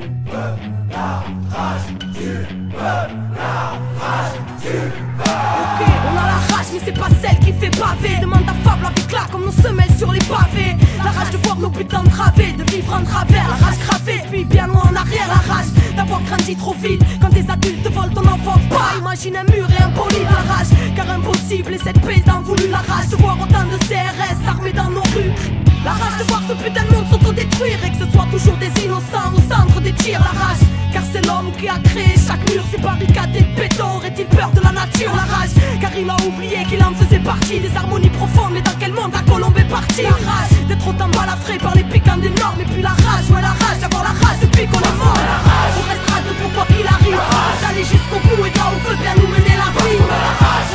veux la rage, tu veux la rage, tu veux. Ok, on a la rage mais c'est pas celle qui fait baver. Demande à Fable avec là comme nos semelles sur les pavés. La rage de voir nos putains entravés, de vivre en travers. La rage gravée, puis bien loin en arrière. La rage d'avoir grandi trop vite quand des adultes volent ton enfance. Pas imagine un mur et un poli. La rage, car impossible et cette paix d'en voulu. La rage de voir autant de CRS armés dans nos rues. La rage de voir ce putain de monde s'autodétruire et que ce soit toujours des innocents au centre des tirs. La rage, car c'est l'homme qui a créé chaque mur, ces barricades et béton. Aurait-il peur de la nature? La rage, car il a oublié qu'il en faisait partie. Des harmonies profondes, mais dans quel monde la colombe est partie? La rage d'être autant balafré par les piquants des normes. Et puis la rage, ouais la rage d'avoir la rage depuis qu'on est mort. On restera debout quoi qu'il arrive, d'aller jusqu'au bout et là où veut bien nous mener la vie.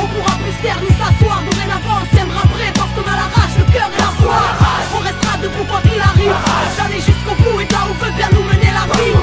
On pourra plus se taire ni s'asseoir, dorénavant on se tiendra prêt parce qu'on a la rage, le cœur et la foi. On restera debout quoi qu'il arrive, d'aller jusqu'au bout et là où veut bien nous mener la vie.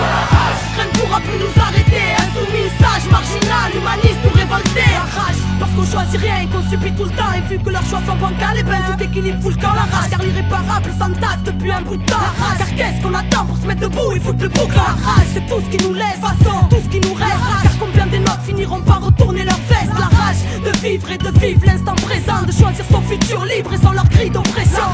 Rien ne pourra plus nous arrêter, insoumis, sage, marginal, humaniste ou révolté. La rage, parce qu'on choisit rien et qu'on subit tout le temps. Et vu que leurs choix sont bancals, et ben tout équilibre fout le camp. La rage, car l'irréparable s'entasse depuis un bout de temps. La rage, car qu'est-ce qu'on attend pour se mettre debout et foutre le bouc? La rage, c'est tout ce qui nous laisse, façon, tout ce qui nous reste. Car combien des nôtres finiront par retourner leur veste? La rage de vivre et de vivre l'instant présent, de choisir son futur libre et sans leur cri d'oppression.